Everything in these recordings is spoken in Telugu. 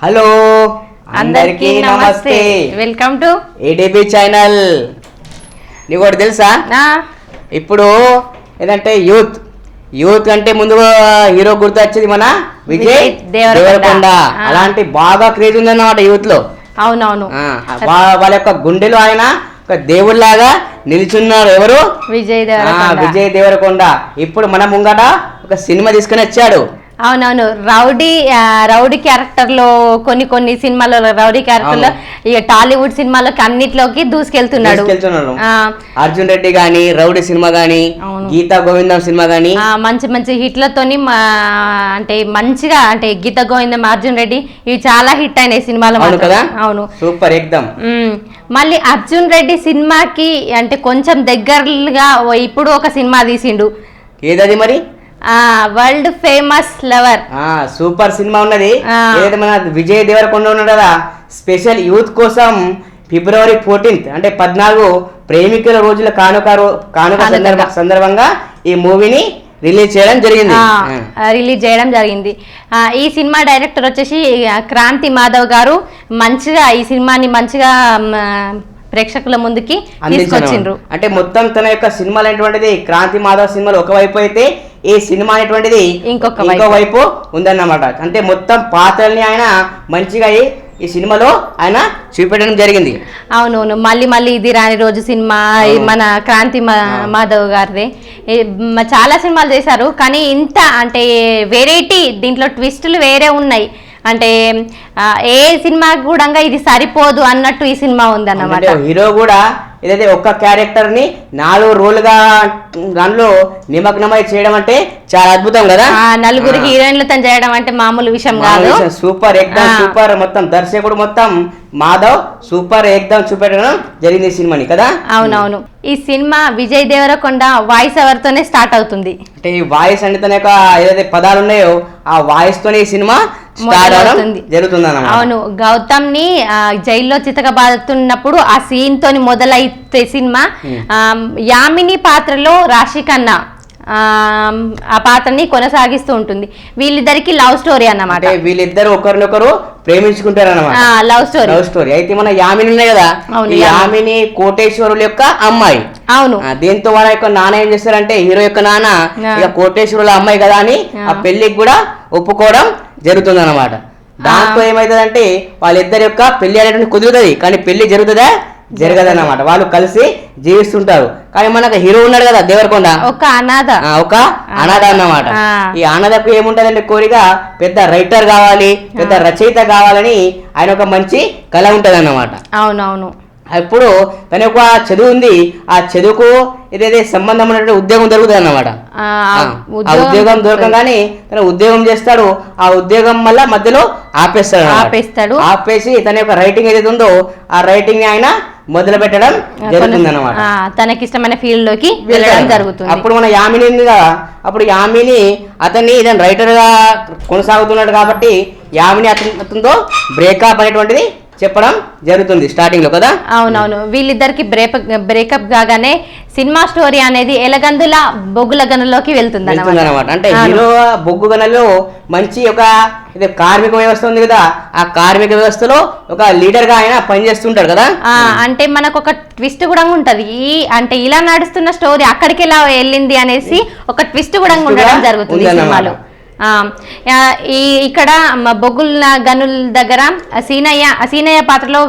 హలో అందరికీ నమస్తే, వెల్కమ్ టు ఏడీబీ ఛానల్. నీకు ఒకటి తెలుసా? ఇప్పుడు ఏదంటే యూత్ అంటే ముందుగా హీరో గుర్తు వచ్చేది మన విజయ్ దేవరకొండ. అలాంటి బాగా క్రేజ్ ఉందన్నమాట యూత్ లో. అవునవును, వాళ్ళ యొక్క గుండెలో ఆయన ఒక దేవుళ్లాగా నిలిచున్నారు. ఎవరు? విజయ్ దేవరకొండ. ఇప్పుడు మన ముంగట ఒక సినిమా తీసుకుని వచ్చాడు. అవునవును, రౌడీ క్యారెక్టర్ లో కొన్ని సినిమాలలో రౌడీ క్యారెక్టర్ లో ఇక టాలీవుడ్ సినిమాలోకి అన్నిట్లోకి దూసుకెళ్తున్నాడు. అర్జున్ రెడ్డి గాని, రౌడీ సినిమా గాని, గీతా గోవిందం సినిమా గాని మంచి హిట్లతోని అంటే మంచిగా అంటే గీతా గోవిందం, అర్జున్ రెడ్డి ఇవి చాలా హిట్ అయినాయి సినిమాలు కదా. అవును, సూపర్ ఎక్దమ్. మళ్ళీ అర్జున్ రెడ్డి సినిమాకి అంటే కొంచెం దగ్గరగా ఇప్పుడు ఒక సినిమా తీసిండు. ఏదది మరి? World famous lover. Super cinema ఉన్నది. ఏదైతే మన విజయ్ దేవరకొండ ఉన్నాడు కదా, స్పెషల్ యూత్ కోసం February 14 అంటే 14 ప్రేమికుల రోజుల కానుక సందర్భంగా ఈ మూవీని రిలీజ్ చేయడం జరిగింది. ఈ సినిమా డైరెక్టర్ వచ్చేసి క్రాంతి మాధవ్ గారు మంచిగా ఈ సినిమాని మంచిగా ప్రేక్షకుల ముందుకి తీసుకొచ్చిండ్రు. అంటే మొత్తం తన యొక్క సినిమాలు అనేటువంటిది క్రాంతి మాధవ్ సినిమాలు ఒకవైపు అయితే ఈ సినిమా అనేటువంటిది ఇంకో వైపు ఉందన్నమాట. అంటే మొత్తం పాత్రల్ని ఆయన మంచిగా ఈ సినిమాలో ఆయన చూపెట్టడం జరిగింది. అవునవును, మళ్ళీ ఇది రాని రోజు సినిమా మన క్రాంతి మాధవ్ గారిది. చాలా సినిమాలు చేశారు, కానీ ఇంత అంటే వెరైటీ దీంట్లో ట్విస్టులు వేరే ఉన్నాయి. అంటే ఏ సినిమా కూడా ఇది సరిపోదు అన్నట్టు ఈ సినిమా ఉందన్నమాట. హీరో కూడా ఏదైతే ఒక్క క్యారెక్టర్ ని 4 రోజులుగా దానిలో నిమగ్నమై చేయడం అంటే చాలా అద్భుతం కదా. 4 హీరోయిన్లతో చేయడం అంటే మామూలు విషయం కాదు. సూపర్ ఎక్దమ్ సూపర్. మొత్తం దర్శకుడు మొత్తం మాధవ్ సూపర్ ఎక్దమ్ చూపెట్టడం జరిగింది ఈ సినిమాని కదా. అవునవును, ఈ సినిమా విజయ్ దేవరకొండ వాయిస్ ఎవర్ తోనే స్టార్ట్ అవుతుంది. అంటే ఈ వాయిస్ అంటే తన యొక్క ఏదైతే పదాలు ఉన్నాయో ఆ వాయిస్ తోనే ఈ సినిమా జరుగుతుంది. అవును, గౌతమ్ ని జైల్లో చితకబాదుతున్నప్పుడు ఆ సీన్ తోని మొదలైతే సినిమా. యామిని పాత్రలో రాశి ఖన్నా ఆ పాత్రని కొనసాగిస్తూ ఉంటుంది. వీళ్ళిద్దరికి లవ్ స్టోరీ అన్నమాట. వీళ్ళిద్దరు ఒకరినొకరు ప్రేమించుకుంటారు అన్నమాట. Love story. అయితే మన యామిని ఉన్నాయి కదా, యామిని కోటేశ్వరుల యొక్క అమ్మాయి. అవును, దీంతో వాళ్ళ యొక్క నాన్న ఏం చేస్తారంటే హీరో యొక్క నాన్న ఇక కోటేశ్వరుల అమ్మాయి కదా అని ఆ పెళ్లికి కూడా ఒప్పుకోవడం జరుగుతుంది అన్నమాట. దాంతో ఏమైతుందంటే వాళ్ళిద్దరి యొక్క పెళ్లి అనేటువంటి కుదురుతుంది, కానీ పెళ్లి జరగదన్నమాట. వాళ్ళు కలిసి జీవిస్తుంటారు. కానీ మనకు హీరో ఉన్నాడు కదా దేవరకొండ, ఒక అనాథ అన్నమాట. ఈ అనాథకు ఏముంటదంటే కోరిక పెద్ద రైటర్ కావాలి, పెద్ద రచయిత కావాలని ఆయన ఒక మంచి కళ ఉంటది అన్నమాట. అవునవును, ఇప్పుడు తన యొక్క చదువు ఉంది, ఆ చదువుకు ఏదైతే సంబంధం ఉన్నటువంటి ఉద్యోగం దొరుకుతుంది అన్నమాట. ఆ ఉద్యోగం దొరకగానే తన ఉద్యోగం చేస్తాడు. ఆ ఉద్యోగం వల్ల మధ్యలో ఆపేస్తాడు. ఆపేసి తన యొక్క రైటింగ్ ఏదైతే ఉందో ఆ రైటింగ్ ని ఆయన మొదలు పెట్టడం జరుగుతుంది అన్నమాట. తనకిష్టమైన ఫీల్డ్ లోకి వెళ్ళడం జరుగుతుంది. అప్పుడు మన యామిని ఉంది కదా, అప్పుడు యామిని అతన్ని ఇతను రైటర్ గా కొనసాగుతున్నాడు కాబట్టి యామిని అతనితో బ్రేకప్ అనేటువంటిది చెప్పడం జరుగుతుంది స్టార్టింగ్ లో కదా. అవునవును, వీళ్ళిద్దరికి బ్రేకప్ కాగానే సినిమా స్టోరీ అనేది ఎలగందుల బొగ్గుల గనుల్లోకి వెళ్తుంది అనమాట. అంటే హీరో బొగ్గు గనుల్లో మంచి ఒక కార్మిక వ్యవస్థ ఉంది కదా, ఆ కార్మిక వ్యవస్థలో ఒక లీడర్ గా ఆయన పనిచేస్తుంటాడు కదా. అంటే మనకు ఒక ట్విస్ట్ కూడా ఉంటది. అంటే ఇలా నడుస్తున్న స్టోరీ అక్కడికి ఎలా వెళ్ళింది అనేసి ఒక ట్విస్ట్ కూడా ఉండడం జరుగుతుంది సినిమాలో. ఇక్కడ బొగ్గుల గనుల దగ్గర సీనయ్య పాత్రలో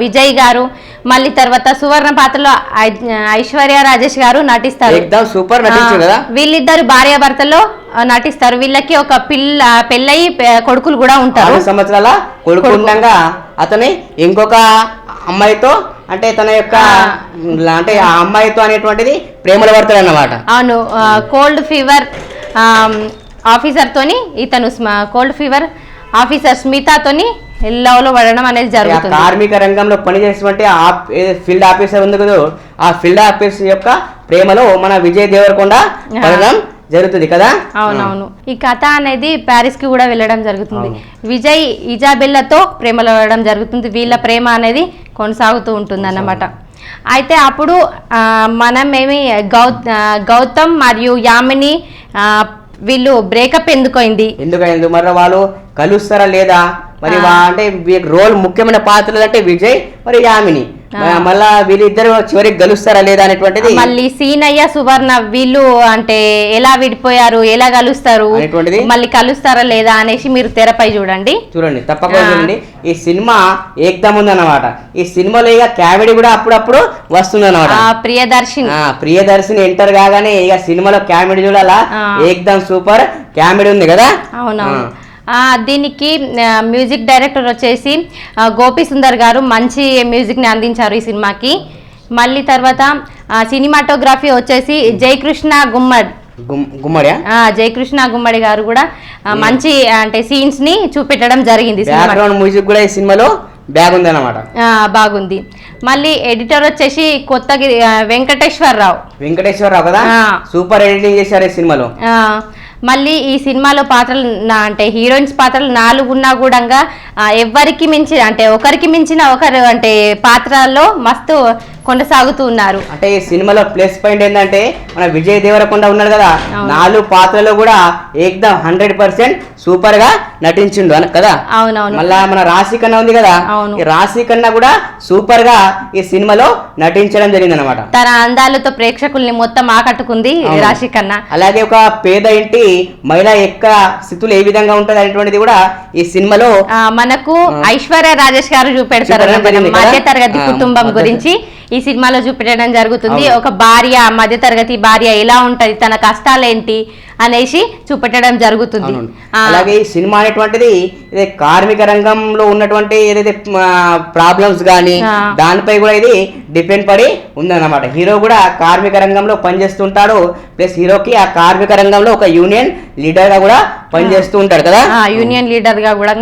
విజయ్ గారు, మళ్ళీ తర్వాత సువర్ణ పాత్రలో ఐశ్వర్య రాజేష్ గారు నటిస్తారు. వీళ్ళిద్దరు భార్యాభర్తలో నటిస్తారు. వీళ్ళకి ఒక పెళ్ళయి కొడుకులు కూడా ఉంటారు. 6 సంవత్సరాల కొడుకు ఉండగా అతని ఇంకొక అమ్మాయితో అంటే తన యొక్క అంటే ఆ అమ్మాయితో అనేటువంటిది ప్రేమలో పడతాడు అన్నమాట. అవును, కోల్డ్ ఫీవర్ ఆఫీసర్ తోని ఇతను కోల్డ్ ఫీవర్ ఆఫీసర్ స్మితాతోని లవ్ లో పడడం అనేది జరుగుతుంది. కార్మిక రంగంలో పనిచేసినటువంటి ఫీల్డ్ ఆఫీసర్ ఉంది కదా, ఆ ఫీల్డ్ ఆఫీసర్ యొక్క ప్రేమలో మన విజయ్ దేవరకొండ పడడం జరుగుతుంది కదా. అవునవును, ఈ కథ అనేది ప్యారిస్ కి కూడా వెళ్ళడం జరుగుతుంది. విజయ్ ఇజాబెల్లాతో ప్రేమలో పడడం జరుగుతుంది. వీళ్ళ ప్రేమ అనేది కొనసాగుతూ ఉంటుంది అన్నమాట. అయితే అప్పుడు మనమేమి గౌతమ్ మరియు యామిని వీళ్ళు బ్రేకప్ ఎందుకైంది మరి వాళ్ళు కలుస్తారా లేదా మరి అంటే రోల్ ముఖ్యమైన పాత్రలు అంటే విజయ్ మరి యామిని, మళ్ళా వీళ్ళిద్దరు చివరికి గెలుస్తారా లేదా అనేటువంటిది. మళ్ళీ సీనయ్య సువర్ణ వీళ్ళు అంటే ఎలా విడిపోయారు, ఎలా కలుస్తారు అనేటువంటిది, మళ్ళీ కలుస్తారా లేదా అనేసి మీరు తెరపై చూడండి తప్పకుండా చూడండి. ఈ సినిమా ఏకదమ్ ఉందన్నమాట. ఈ సినిమాలో ఇక కామెడీ కూడా అప్పుడప్పుడు వస్తుంది అన్నమాట. ప్రియదర్శిని ఎంటర్ కాగానే ఇక సినిమాలో కామెడీ చూడాలా, ఏకదమ్ సూపర్ కామెడీ ఉంది కదా. అవునవును. దీనికి మ్యూజిక్ డైరెక్టర్ వచ్చేసి గోపి సుందర్ గారు మంచి మ్యూజిక్ని అందించారు ఈ సినిమాకి. మళ్ళీ తర్వాత సినిమాటోగ్రఫీ వచ్చేసి జయకృష్ణ గుమ్మడి గారు కూడా మంచి అంటే సీన్స్ ని చూపెట్టడం జరిగింది. మ్యూజిక్ కూడా ఈ సినిమాలో బాగుంది. మళ్ళీ ఎడిటర్ వచ్చేసి కొత్తగిరి వెంకటేశ్వరరావు కదా, సూపర్ ఎడిటింగ్ చేశారు ఈ సినిమాలో. మళ్ళీ ఈ సినిమాలో పాత్రలు అంటే హీరోయిన్స్ పాత్రలు 4 ఉన్నా కూడా ఎవరికి మించి అంటే ఒకరికి మించిన ఒకరు అంటే పాత్రల్లో మస్తు కొనసాగుతూ ఉన్నారు. అంటే ఈ సినిమాలో ప్లస్ పాయింట్ ఏంటంటే మన విజయ్ దేవరకొండ ఉన్నాడు కదా, 4 పాత్రలో కూడా ఏకదమ్ 100% సూపర్ గా నటించిండు కదా. అవునవును. మళ్ళా మన రాశి ఖన్నా ఉంది కదా, ఈ రాశి ఖన్నా కూడా సూపర్ గా ఈ సినిమాలో నటించడం జరిగింది అనమాట. తన అందాలతో ప్రేక్షకుల్ని మొత్తం ఆకట్టుకుంది రాశి ఖన్నా. అలాగే ఒక పేద ఇంటి మహిళ యొక్క స్థితులు ఏ విధంగా ఉంటది అనేటువంటిది కూడా ఈ సినిమాలో మనకు ఐశ్వర్య రాజేష్ గారు చూపెడతారు. మధ్య తరగతి కుటుంబం గురించి ఈ సినిమాలో చూపెట్టడం జరుగుతుంది. ఒక భార్య, మధ్యతరగతి భార్య ఎలా ఉంటది, తన కష్టాలేంటి అనేసి చూపెట్టడం జరుగుతుంది. అలాగే ఈ సినిమా అనేటువంటిది కార్మిక రంగంలో ఉన్నటువంటి ఏదైతే ప్రాబ్లమ్స్ గానీ దానిపై కూడా ఇది డిపెండ్ పడి ఉందన్నమాట. హీరో కూడా కార్మిక రంగంలో పనిచేస్తుంటాడు, ప్లస్ హీరోకి ఆ కార్మిక రంగంలో ఒక యూనియన్ లీడర్ గా కూడా పనిచేస్తూ ఉంటాడు కదా. యూనియన్ లీడర్ గా కూడా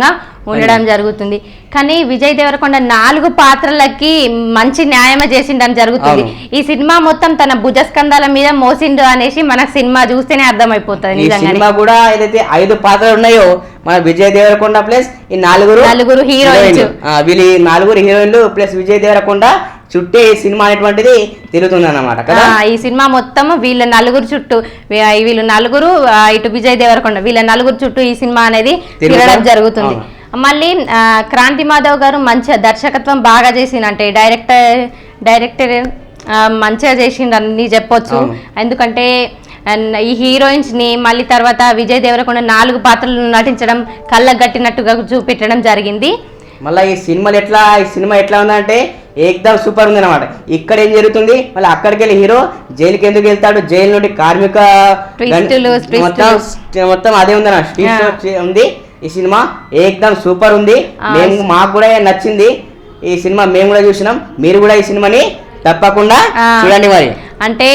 ఉండడం జరుగుతుంది. కానీ విజయ్ దేవరకొండ 4 పాత్రలకి మంచి న్యాయమే చేసిండని జరుగుతుంది. ఈ సినిమా మొత్తం తన భుజస్కంధాల మీద మోసిండు అనేసి మనకు సినిమా చూస్తేనే అర్థమైపోతుంది. సినిమా కూడా ఏదైతే 5 పాత్రలు ఉన్నాయో మన విజయ్ దేవరకొండ ప్లస్ ఈ 4 హీరోయిన్స్, వీళ్ళు 4 హీరోయిన్లు ప్లస్ విజయ్ దేవరకొండ చుట్టే ఈ సినిమా అనేటువంటిది తిరుగుతుంది అన్నమాట కదా. ఈ సినిమా మొత్తం వీళ్ళ 4 చుట్టూ, వీళ్ళు 4 ఇటు విజయ్ దేవరకొండ వీళ్ళ 4 చుట్టూ ఈ సినిమా అనేది తిరగడం జరుగుతుంది. మళ్ళీ క్రాంతి మాధవ్ గారు మంచి దర్శకత్వం బాగా చేసిందంటే డైరెక్టర్ మంచిగా చేసిండని చెప్పొచ్చు. ఎందుకంటే ఈ హీరోయిన్స్ ని మళ్ళీ తర్వాత విజయ్ దేవరకొండ 4 పాత్రలు నటించడం కళ్ళకు గట్టినట్టుగా చూపెట్టడం జరిగింది. మళ్ళీ ఈ సినిమా ఎట్లా ఉందంటే ఏకదమ్ సూపర్ ఉంది అనమాట. ఇక్కడ ఏం జరుగుతుంది, మళ్ళీ అక్కడికి వెళ్ళి హీరో జైలుకి ఎందుకు వెళ్తాడు, జైలు నుండి కార్మిక మొత్తం అదే ఉంది అన్న ఉంది. ఈ సినిమా ఏకదమ్ సూపర్ ఉంది. మాకు కూడా నచ్చింది ఈ సినిమా, మేము కూడా చూసినాం. మీరు కూడా ఈ సినిమాని తప్పకుండా చూడండి. మరి అంటే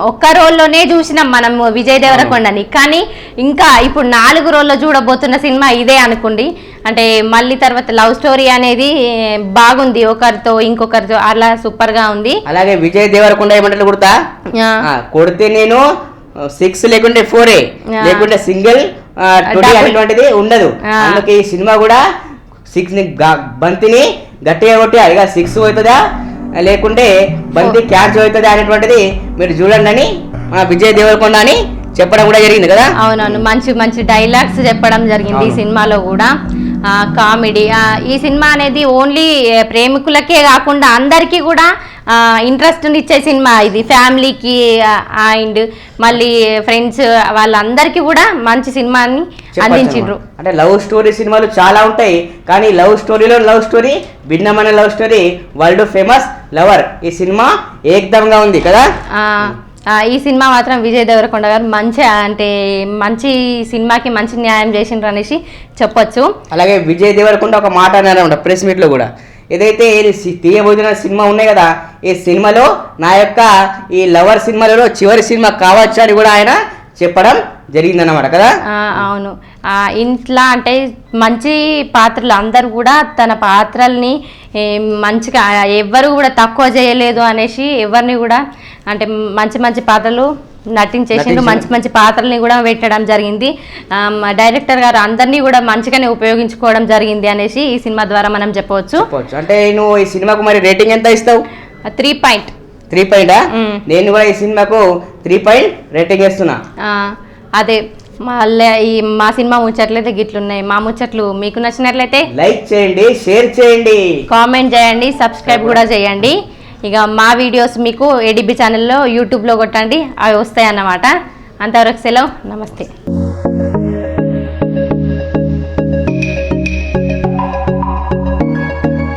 ఒక్క రోల్లోనే చూసినాం మనం విజయ్ దేవరకొండని, కానీ ఇంకా ఇప్పుడు 4 రోల్లో చూడబోతున్న సినిమా ఇదే అనుకోండి. అంటే మళ్ళీ తర్వాత లవ్ స్టోరీ అనేది బాగుంది, ఒకరితో ఇంకొకరితో అలా సూపర్ గా ఉంది. అలాగే విజయ్ దేవరకొండ ఏమంటారు కొడితే నేను 6 లేకుంటే 4 లేకుంటే సింగిల్ అనేటువంటిది ఉండదు. అందుకే ఈ సినిమా కూడా 6 బంతిని గట్టిగా కొట్టి ఇక 6 అవుతుందా లేకుంటే బంతి క్యాచ్ అవుతుందా అనేటువంటిది మీరు చూడండి అని విజయ్ దేవరకొండ అని చెప్పడం కూడా జరిగింది కదా. అవునవును, మంచి మంచి డైలాగ్స్ చెప్పడం జరిగింది ఈ సినిమాలో కూడా. కామెడీ, ఈ సినిమా అనేది ఓన్లీ ప్రేమికులకే కాకుండా అందరికీ కూడా ఇంట్రెస్ట్ ఇచ్చే సినిమా ఇది. ఫ్యామిలీకి అండ్ మళ్ళీ ఫ్రెండ్స్ వాళ్ళందరికీ కూడా మంచి సినిమాని అందించిండ్రు. అంటే లవ్ స్టోరీ సినిమాలు చాలా ఉంటాయి, కానీ లవ్ స్టోరీ భిన్నమైన love story world famous lover ఈ సినిమా ఏకదంగా ఉంది కదా. ఈ సినిమా మాత్రం విజయ్ దేవరకొండ గారు మంచి సినిమాకి మంచి న్యాయం చేసిండ్రు అనేసి చెప్పొచ్చు. అలాగే విజయ్ దేవరకొండ ఒక మాట అన్నారన్నమాట ప్రెస్ మీట్ లో కూడా, ఏదైతే తీయబోతున్న సినిమా ఉన్నాయి కదా, ఈ సినిమాలో నా యొక్క ఈ లవర్ సినిమాలలో చివరి సినిమా కావచ్చు అని కూడా ఆయన చెప్పడం జరిగిందన్నమాట కదా. అవును, ఇంట్లో అంటే మంచి పాత్రలు అందరూ కూడా తన పాత్రల్ని మంచిగా ఎవ్వరు కూడా తక్కువ చేయలేదు అనేసి ఎవరిని కూడా అంటే మంచి మంచి పాత్రలు నటించేసిండు, మంచి మంచి పాత్రల్ని కూడా పెట్టడం జరిగింది. డైరెక్టర్ గారు అందరినీ కూడా మంచిగానే ఉపయోగించుకోవడం జరిగింది అనేసి ఈ సినిమా ద్వారా మనం చెప్పవచ్చు. అంటే నువ్వు ఈ సినిమాకు మరి రేటింగ్ ఎంత ఇస్తావు? 3 నేను కూడా ఈ సినిమాకు 3 రేటింగ్ ఇస్తున్నా. అదే మళ్ళీ మా సినిమా ముచ్చట్లయితే గిట్లున్నాయి. మా ముచ్చట్లు మీకు నచ్చినట్లయితే లైక్ చేయండి, షేర్ చేయండి, కామెంట్ చేయండి, సబ్స్క్రైబ్ కూడా చేయండి. ఇక మా వీడియోస్ మీకు ఏడిబి ఛానల్లో యూట్యూబ్లో కొట్టండి, అవి వస్తాయి అన్నమాట. అంతవరకు సెలవు, నమస్తే.